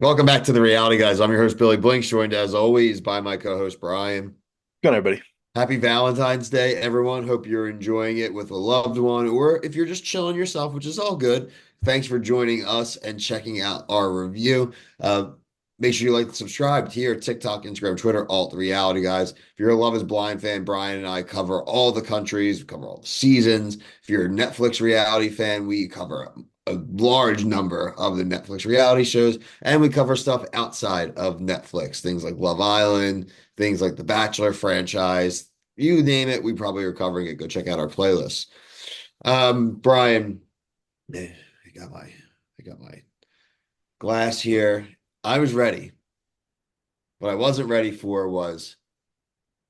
Welcome back to the Reality Guys. I'm your host, Billy Blinks, joined as always by my co-host, Brian. Good night, everybody. Happy Valentine's Day, everyone. Hope you're enjoying it with a loved one, or if you're just chilling yourself, which is all good. Thanks for joining us and checking out our review. Uh, Make sure you like and subscribe here, TikTok, Instagram, Twitter, all the Reality Guys. If you're a Love is Blind fan, Brian and I cover all the countries, we cover all the seasons. If you're a Netflix reality fan, we cover a large number of the Netflix reality shows, and we cover stuff outside of Netflix, things like Love Island, things like the Bachelor franchise, you name it, we probably are covering it. Go check out our playlist. Brian, I got my glass here. I was ready. What I wasn't ready for was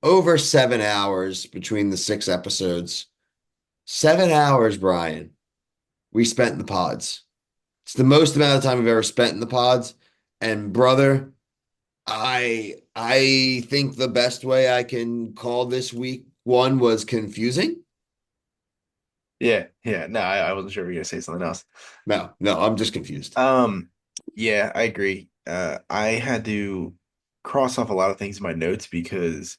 over 7 hours between the six episodes. 7 hours, Brian, we spent in the pods. It's the most amount of time I've ever spent in the pods. And brother, I think the best way I can call this week one was confusing. Yeah. No, I wasn't sure if you were gonna say something else. No, no, I'm just confused. Um, yeah, I agree. I had to cross off a lot of things in my notes because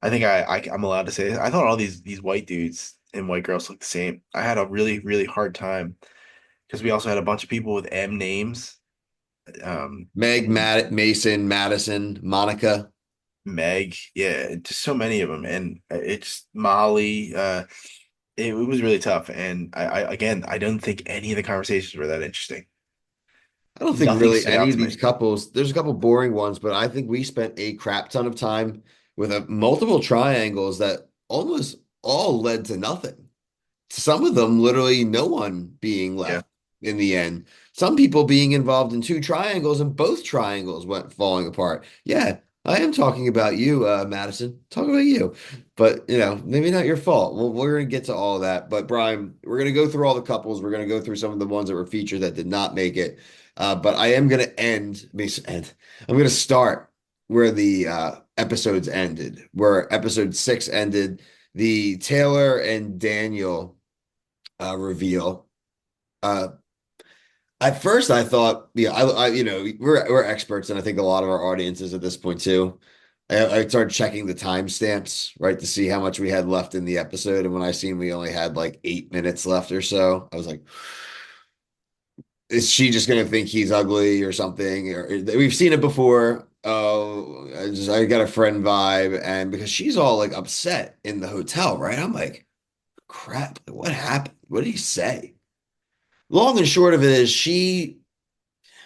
I think I'm allowed to say it. I thought all these white dudes and white girls looked the same. I had a really hard time because we also had a bunch of people with M names. Meg, And Mason, Madison, Monica. Meg, yeah, just so many of them, and it's Molly. It was really tough, and I again, I don't think any of the conversations were that interesting. I don't think Nothing really stood any out of to these me. couples, there's a couple boring ones, but I think we spent a crap ton of time with multiple triangles that almost all led to nothing. Some of them, literally no one being Yeah. left in the end. Some people being involved in two triangles and both triangles went falling apart. Yeah, I am talking about you, Madison. Talking about you. But, maybe not your fault. Well, we're going to get to all of that. But, Brian, we're going to go through all the couples. We're going to go through some of the ones that were featured that did not make it. But I am going to I'm going to start where the episodes ended, where episode six ended. The Taylor and Daniel reveal. Uh, at first, I thought, yeah, we're experts, and I think a lot of our audiences at this point too. I started checking the timestamps, right, to see how much we had left in the episode, and when I seen we only had like 8 minutes left or so, I was like, is she just gonna think he's ugly or something? Or we've seen it before. Oh, I got a friend vibe, and because she's all like upset in the hotel, right? I'm like, crap, what happened? What did he say? Long and short of it is she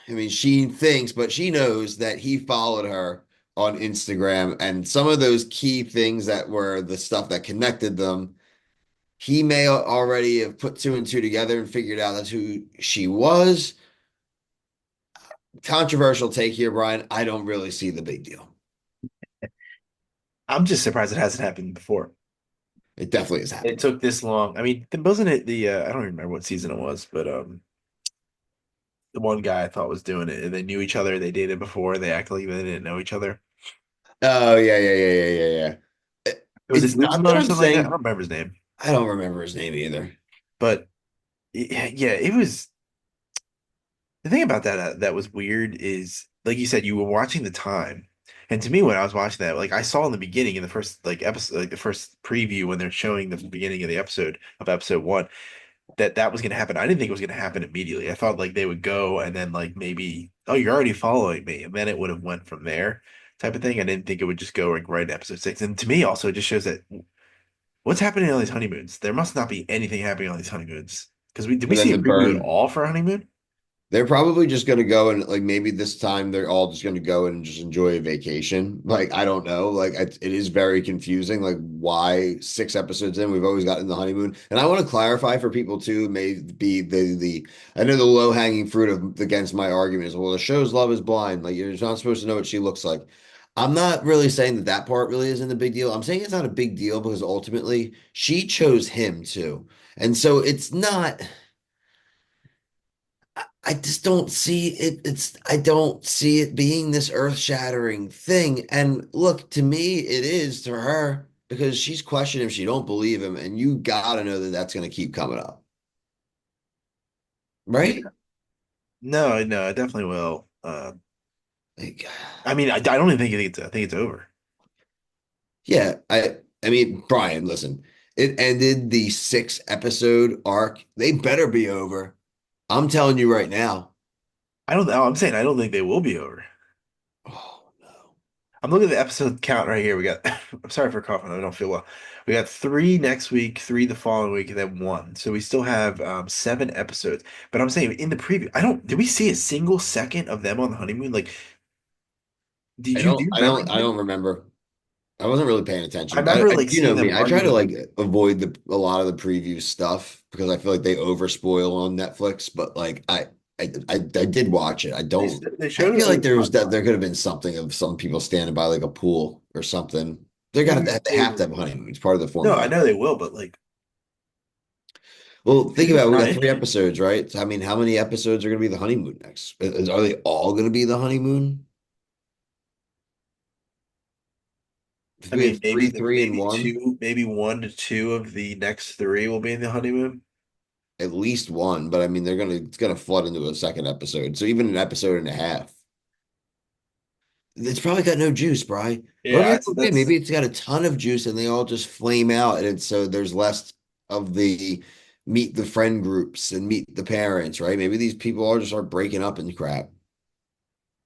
thinks, but she knows that he followed her on Instagram, and some of those key things that were the stuff that connected them, he may already have put two and two together and figured out that's who she was. Controversial take here, Brian. I don't really see the big deal. I'm just surprised it hasn't happened before. It definitely has It happened. took this long. I mean, wasn't it the I don't even remember what season it was, but the one guy I thought was doing it, and they knew each other, they dated before, they acted like they didn't know each other. Oh, yeah, yeah, yeah, yeah, yeah, yeah. Was it It's not that Uzma or I'm something like that? I saying don't remember his name. I don't remember his name either. But yeah, it was the thing about that was weird is like you said, you were watching the time. And to me, when I was watching that, like I saw in the beginning in the first like episode, like the first preview when they're showing the beginning of the episode of episode one, that was gonna happen. I didn't think it was gonna happen immediately. I thought like they would go and then like maybe, oh, you're already following me, and then it would have went from there type of thing. I didn't think it would just go like right in episode six. And to me, also, it just shows that what's happening on these honeymoons. There must not be anything happening on these honeymoons because we did For we them see a to preview at burn. all for a honeymoon? They're probably just going to go and like maybe this time they're all just going to go and just enjoy a vacation. Like, I don't know. Like, it is very confusing. Like, why six episodes in, we've always gotten the honeymoon. And I want to clarify for people too, maybe I know the low hanging fruit of against my argument is, well, the show's Love is Blind. Like, you're not supposed to know what she looks like. I'm not really saying that that part really isn't a big deal. I'm saying it's not a big deal because ultimately she chose him too. And so it's not. I just don't see it. I don't see it being this earth-shattering thing. And look, to me, it is to her because she's questioning if she don't believe him, and you gotta know that that's gonna keep coming up, Yeah. right? No, it definitely will. Like, I mean, I don't even think I think it's over. yeah, I mean, Brian, listen, it ended the 6 episode arc. They better be over. I'm telling you right now. I don't know. I'm saying I don't think they will be over. Oh no. I'm looking at the episode count right here. We got, I'm sorry for coughing. I don't feel well. We got three next week, three the following week, and then one. So we still have 7 episodes. But I'm saying in the preview, did we see a single second of them on the honeymoon? Like, I do don't you I remember don't I that? don't remember. I wasn't really paying I attention. remember like You know seeing me. them I try to like arguing. avoid a lot of the preview stuff because I feel like they overspoil on Netflix. But like I did watch it. I don't. They I showed feel it like like there could have been something of some people standing by like a pool or something. maybe They they have to were. have honeymoons, part of the No, I formula. know they will, but like Well, think it's about it. We not got 3 episodes, interesting. right? So, I mean, how many episodes are going to be the honeymoon next? Are they all going to be the honeymoon? If I we mean, have three, three, and maybe one, two, maybe 1 to 2 of the next three will be in the honeymoon. at least one. But I mean, it's gonna flood into a second episode. So even an episode and a half, it's probably got no juice, Bry. Or Yeah, maybe okay, that's maybe it's got a ton of juice and they all just flame out, and so there's less of the meet the friend groups and meet the parents, right? Maybe these people all just start breaking up and crap.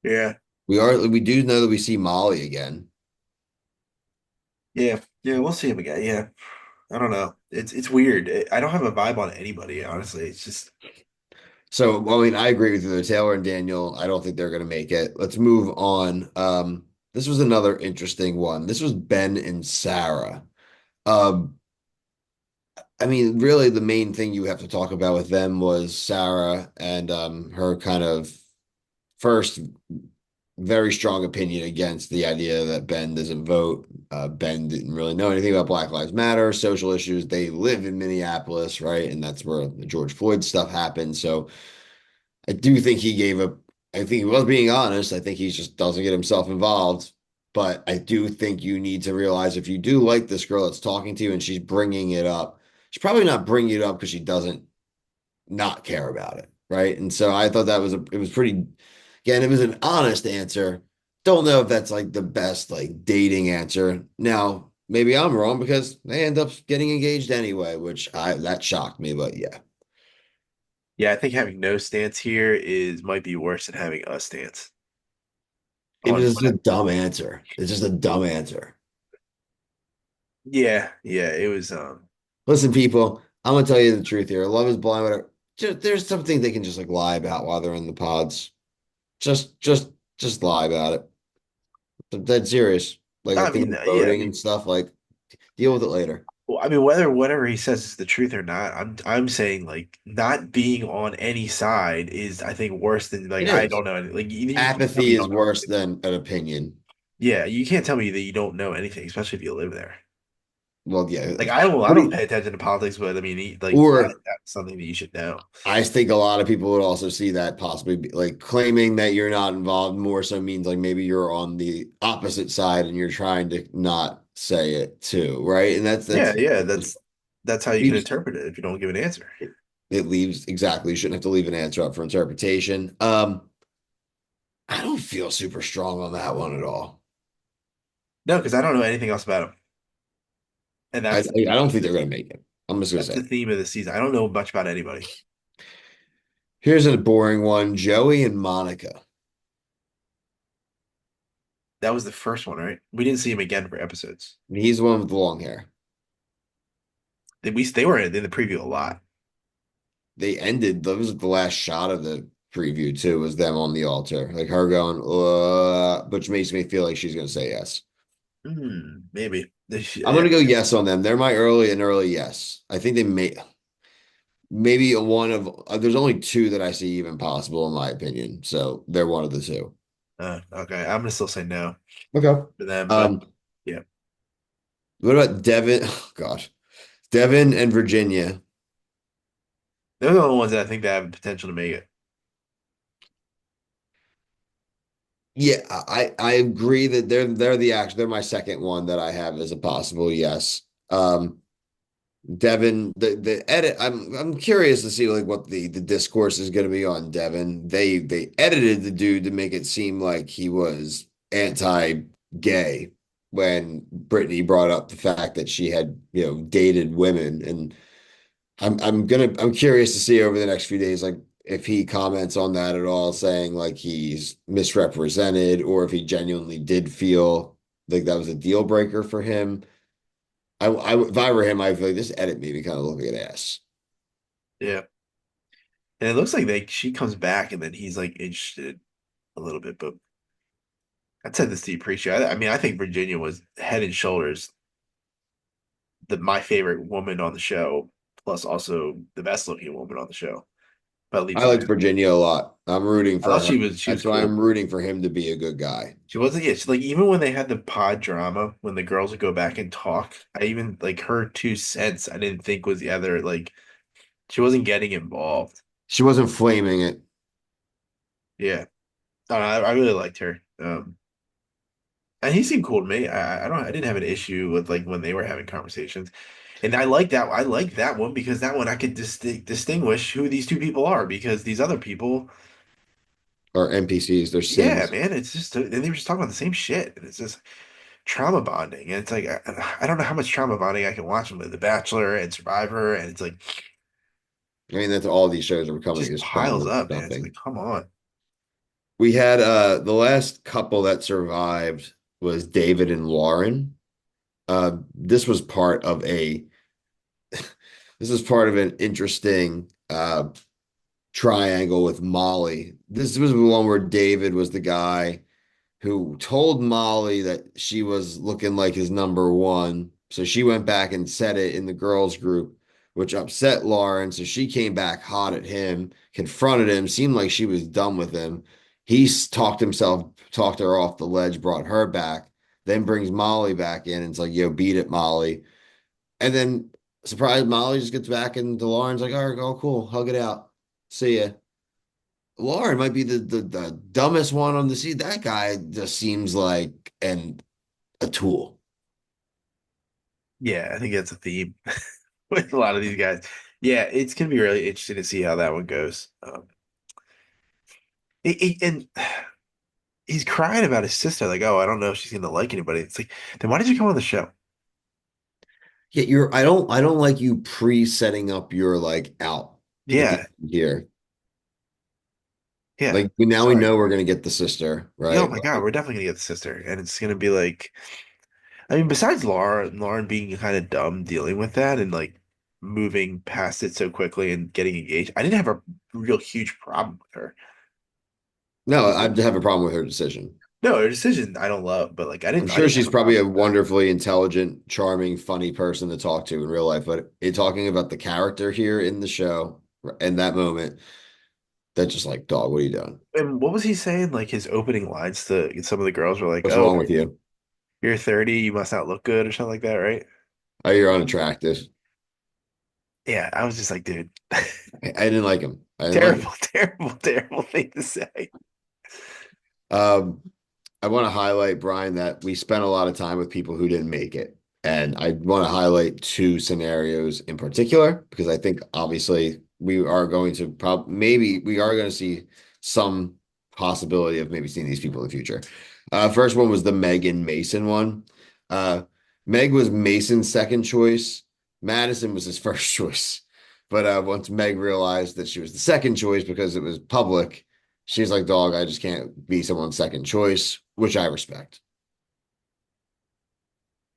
yeah. We do know that we see Molly again. Yeah, yeah, we'll see him again. Yeah, I don't know. It's weird. I don't have a vibe on anybody, honestly. It's just So, well, I mean, I agree with you though. Taylor and Daniel, I don't think they're going to make it. Let's move on. This was another interesting one. This was Ben and Sarah. Um, I mean, really, the main thing you have to talk about with them was Sarah and her kind of first very strong opinion against the idea that Ben doesn't vote. Ben didn't really know anything about Black Lives Matter, social issues. They live in Minneapolis, right? And that's where the George Floyd stuff happened. So I do think he gave a, I think he was being honest. I think he just doesn't get himself involved. But I do think you need to realize if you do like this girl that's talking to you and she's bringing it up, she's probably not bringing it up because she doesn't not care about it. Right. And so I thought it was pretty, again, it was an honest answer. Don't know if that's like the best like dating answer. Now, maybe I'm wrong because they end up getting engaged anyway, that shocked me. But yeah. yeah. I think having no stance here is might be worse than having a stance It on was just a whatever. dumb answer. It's just a dumb answer. Yeah, yeah. It was Listen, people, I'm gonna tell you the truth here. Love is blind, whatever. There's something they can just like lie about while they're in the pods. Just, just, just lie about it. I'm dead serious. Like I I think mean, with yeah. I voting and mean, stuff, like deal with it later. well, I mean, whether whatever he says is the truth or not, I'm saying like not being on any side is I think worse than like It I is. don't know like you can't tell me Apathy you is don't know worse anything. than an opinion. Yeah, you can't tell me that you don't know anything, especially if you live there. Well, yeah. Like I What do don't you, pay attention to politics, but I mean like or that's something that you should know. I think a lot of people would also see that possibly like claiming that you're not involved more so means like maybe you're on the opposite side and you're trying to not say it too, right? And Yeah, yeah, it that's how you can leaves interpret it if you don't give an answer. it leaves exactly. You shouldn't have to leave an answer up for interpretation. I don't feel super strong on that one at all. No, because I don't know anything else about him, and I I don't think they're gonna the make it. I'm just gonna that's say. the theme of the season. I don't know much about anybody. Here's a boring one: Joey and Monica. That was the first one, right? We didn't see him again for episodes. And he's the one with the long hair. They were in the preview a lot. They ended. That was the last shot of the preview too. Was them on the altar, like her going, which makes me feel like she's gonna say yes. Maybe. I'm Yeah. gonna go yes on them. They're my early yes. I think they may maybe one of there's only two that I see even possible in my opinion. So they're one of the two. Okay. I'm gonna still say no Okay. to them, but Um, yeah. what about Devin? Oh, God, Devin and Virginia. They're the only ones that I think that have the potential to make it. Yeah, I agree that they're the action. They're my second one that I have as a possible yes. Um, Devin, the edit. I'm curious to see like what the discourse is going to be on Devin. They edited the dude to make it seem like he was anti-gay when Brittany brought up the fact that she had dated women, and I'm curious to see over the next few days like if he comments on that at all, saying like he's misrepresented or if he genuinely did feel like that was a deal breaker for him. If I were him, I feel like this edit made me kind of look like an ass. Yeah. And it looks like she comes back and then he's like interested a little bit, but I said this to you pre-show. I mean, I think Virginia was head and shoulders my favorite woman on the show, plus also the best looking woman on the show by leaps I and liked bounds. Virginia a lot. I'm rooting I for thought her. she was That's why cool. I'm rooting for him to be a good guy. She wasn't, yeah, she, like even when they had the pod drama, when the girls would go back and talk, I even like her 2 cents I didn't think was the other like she wasn't getting involved. She wasn't flaming it. Yeah. I really liked her. And he seemed cool to me. I didn't have an issue with like when they were having conversations. And I like that one because that one I could distinguish who these two people are because these other people, Or NPCs, they're yeah, Sims. man, it's just and they were just talking about the same shit. And it's just trauma bonding. And it's like I don't know how much trauma bonding I can watch with The Bachelor and Survivor. And it's like I mean, that's all these shows are becoming just is piles trauma up, man. It's like, dumping. come on. We had the last couple that survived was David and Lauren. This was part of a this is part of an interesting triangle with Molly. This was the one where David was the guy who told Molly that she was looking like his number one. So she went back and said it in the girls' group, which upset Lauren. So she came back hot at him, confronted him, seemed like she was done with him. Talked her off the ledge, brought her back, then brings Molly back in and it's like, yo, beat it, Molly. And then surprise, Molly just gets back into Lauren's like, all right, oh, cool, hug it out. See ya. Lauren might be the dumbest one on the scene. That guy just seems like a tool. Yeah, I think that's a theme with a lot of these guys. Yeah, it's gonna be really interesting to see how that one goes. And he's crying about his sister, like, oh, I don't know if she's gonna like anybody. It's like, then why did you come on the show? Yeah, I don't like you pre-setting up your like out at the Yeah, end here. yeah. Like now we Sorry. know we're gonna get the sister, Yeah, oh right? my God, we're definitely gonna get the sister. And it's gonna be like I mean, besides Lauren being kind of dumb dealing with that and like moving past it so quickly and getting engaged, I didn't have a real huge problem with her. No, I have a problem with her decision. No, her decision I don't love, but like I'm I sure didn't have she's a probably problem a with that. wonderfully intelligent, charming, funny person to talk to in real life, but talking about the character here in the show in that moment, that's just like, dog, what are you doing? And what was he saying? Like his opening lines to some of the girls were like, What's "Oh, wrong with you? you're 30, you must not look good," or something like that, right? Oh, you're unattractive. Yeah, I was just like, dude, I didn't like him. I didn't like him. terrible, terrible, terrible thing to say. Um, I want to highlight, Brian, that we spent a lot of time with people who didn't make it. And I want to highlight two scenarios in particular because I think obviously we are going to maybe we are going to see some possibility of maybe seeing these people in the future. First one was the Meg and Mason one. Uh, Meg was Mason's second choice. Madison was his first choice. But once Meg realized that she was the second choice because it was public, she's like, dog, I just can't be someone's second choice, which I respect.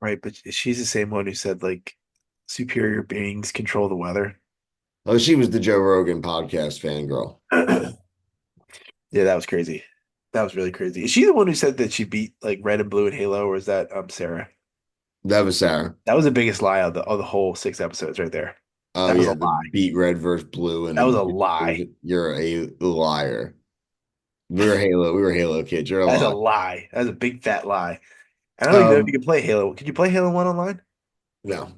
Right, but she's the same one who said like superior beings control the weather. Oh, she was the Joe Rogan podcast fangirl. Yeah, that was crazy. That was really crazy. Is she the one who said that she beat like Red and Blue in Halo, or is that Sarah? That was Sarah. That was the biggest lie of the whole 6 episodes right there. Oh That was a yeah, the lie. beat red versus blue, That was and a lie. you're a liar. We were Halo kids. You're a That's a liar. lie. That's a big fat lie. I don't even know if you Um, can play Halo. Can you play Halo 1 online? no,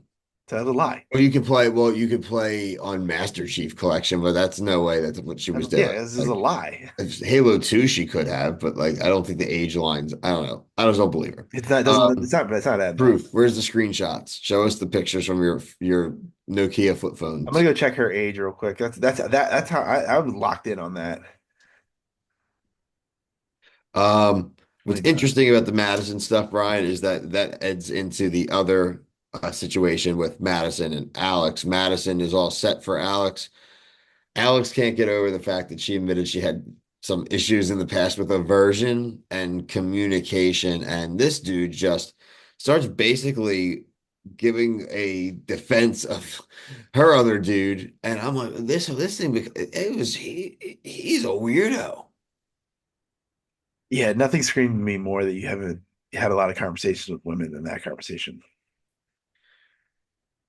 So that's a lie. Well, you can play. Well, you could play on Master Chief Collection, but that's no way that's what she was doing. Yeah, this is a Like lie. Halo 2, she could have, but like I don't think the age lines. I don't know. I just don't believe her. It's not doesn't Um, it's not adding up. Proof. Where's the screenshots? Show us the pictures from your Nokia flip I'm gonna phones. go check her age real quick. That's how I was locked in on that. What's 29. interesting about the Madison stuff, Brian, is that that adds into the other situation with Madison and Alex. Madison is all set for Alex. Alex can't get over the fact that she admitted she had some issues in the past with aversion and communication. And this dude just starts basically giving a defense of her other dude. And I'm like, this thing, it was he's a weirdo. Yeah, nothing screamed to me more that you haven't had a lot of conversations with women than that conversation.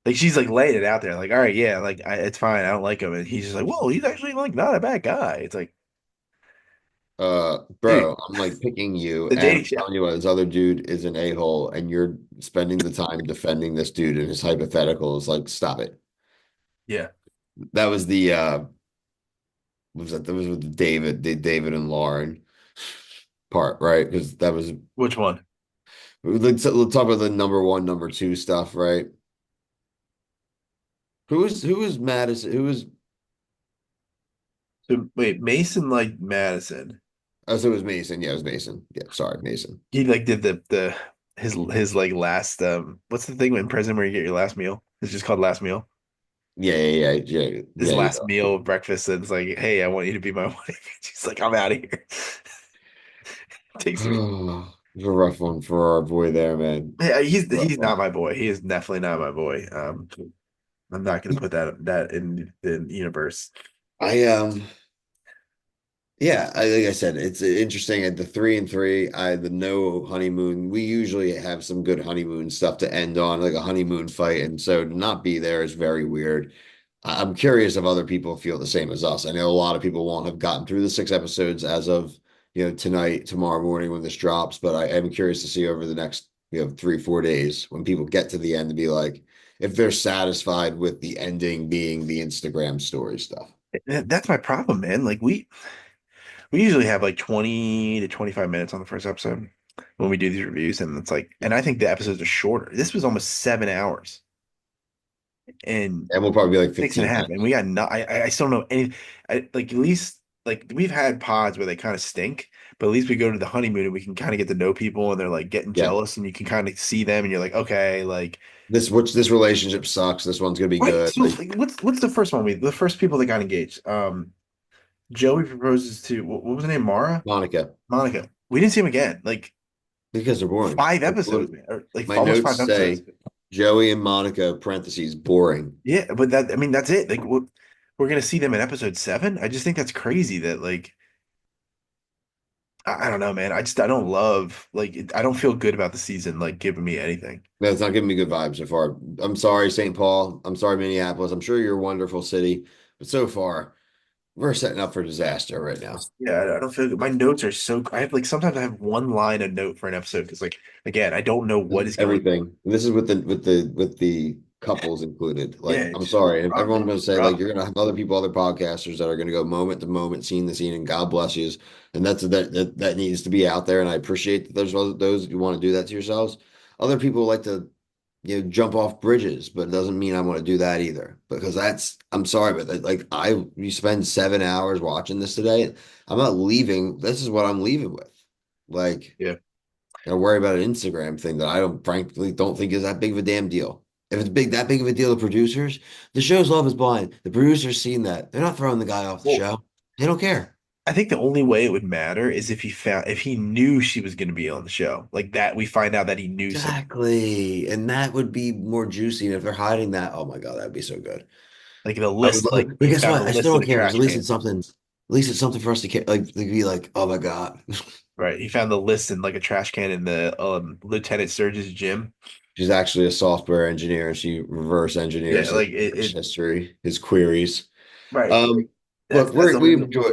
Like she's like laying it out there, like, all right, yeah, like it's fine, I don't like him, and he's just like, well, he's actually like not a bad guy. It's like, dude, Bro, I'm like picking you the and dating I'm show. telling you what, this other dude is an a-hole and you're spending the time defending this dude and his hypotheticals. Like, stop it. Yeah, That was the was that was with the David and Lauren part, right? Because that was which one? let's talk about the number one, number two stuff, right? Who was Madison? Who was So wait, Mason like Madison. oh, so it was Mason. Yeah, it was Mason. Yeah, sorry, Mason. He like did the his like last what's the thing in prison where you get your last meal? It's just called last meal. Yeah, yeah, yeah, yeah, His yeah, last yeah. meal breakfast, and it's like, hey, I want you to be my wife. She's like, I'm out of here. Takes me. It's a rough one for our boy there, man. Yeah, Rough he's one. not my boy. He is definitely not my boy. I'm not gonna put that in the universe. I Yeah, like I said, it's interesting at the 3 and 3. The no honeymoon. We usually have some good honeymoon stuff to end on, like a honeymoon fight, and so to not be there is very weird. I'm curious if other people feel the same as us. I know a lot of people won't have gotten through the 6 episodes as of tonight, tomorrow morning when this drops, but I am curious to see over the next 3, 4 days when people get to the end to be like if they're satisfied with the ending being the Instagram story stuff. That's my problem, man. Like we usually have like 20 to 25 minutes on the first episode when we do these reviews, and it's like, and I think the episodes are shorter. This was almost 7 hours and And we'll probably be like six and a 15 half, and we minutes. got not. I still don't know any. Like at least like we've had pods where they kind of stink, but at least we go to the honeymoon and we can kind of get to know people, and they're like getting Yeah. jealous, and you can kind of see them, and you're like, okay, like This relationship sucks. This one's gonna be wait. good. So Like like, what's the first one? The first people that got engaged. Joey proposes to what was her name? Mara, Monica, Monica. We didn't see him again. Like because they're boring. 5 episodes, man, or like My almost notes 5 episodes. say Joey and Monica parentheses boring. Yeah, but that I mean that's it. Like we're gonna see them in episode 7. I just think that's crazy that like I don't know, man. I don't love like I don't feel good about the season like giving me anything. That's not giving me good vibes so far. I'm sorry, St. Paul. I'm sorry, Minneapolis. I'm sure you're a wonderful city, but so far we're setting up for disaster right now. Yeah, I don't feel good. My notes are so I have like sometimes I have one line of note for an episode because like again I don't know This what is is going. everything. This is with the couples included. Yeah, Like, I'm it's just sorry. And rough. everyone's gonna say, like, Rough. you're gonna have other people, other podcasters that are gonna go moment to moment, scene to scene, and God bless you. And that needs to be out there. And I appreciate that there's those who want to do that to yourselves. Other people like to, jump off bridges, but it doesn't mean I want to do that either. Because I'm sorry, but like you spend 7 hours watching this today. I'm not leaving. This is what I'm leaving with. Like, Yeah. gotta worry about an Instagram thing that I don't frankly don't think is that big of a damn deal. If it's that big of a deal to producers, the show's Love is Blind. The producers seen that. They're not throwing the guy off the Well, show. They don't care. I think the only way it would matter is if he knew she was going to be on the show. Like that we find out that he knew some Exactly. And that would be more juicy. And if they're hiding that, oh my God, that'd be so good. like the I would list love like it. But he guess found what? the I list still in don't a care because trash can. at least it's something for us to care. Like, to be like, oh my God. Right. He found the list in like a trash can in the Lieutenant Surge's gym. She's actually a software engineer and she reverse Yeah, engineers his like search history, his queries. right. Um, That's Look, the we reason. enjoy.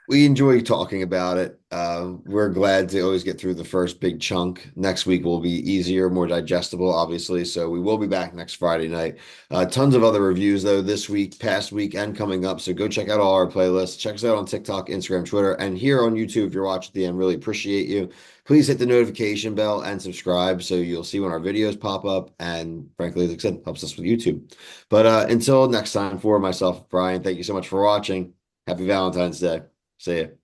We enjoy talking about it. We're glad to always get through the first big chunk. Next week will be easier, more digestible, obviously. So we will be back next Friday night. Tons of other reviews though this week, past week, and coming up. So go check out all our playlists. Check us out on TikTok, Instagram, Twitter, and here on YouTube. If you're watching at the end, really appreciate you. Please hit the notification bell and subscribe so you'll see when our videos pop up. And frankly, like I said, helps us with YouTube. But until next time, for myself, Brian, thank you so much for watching. Happy Valentine's Day. See ya.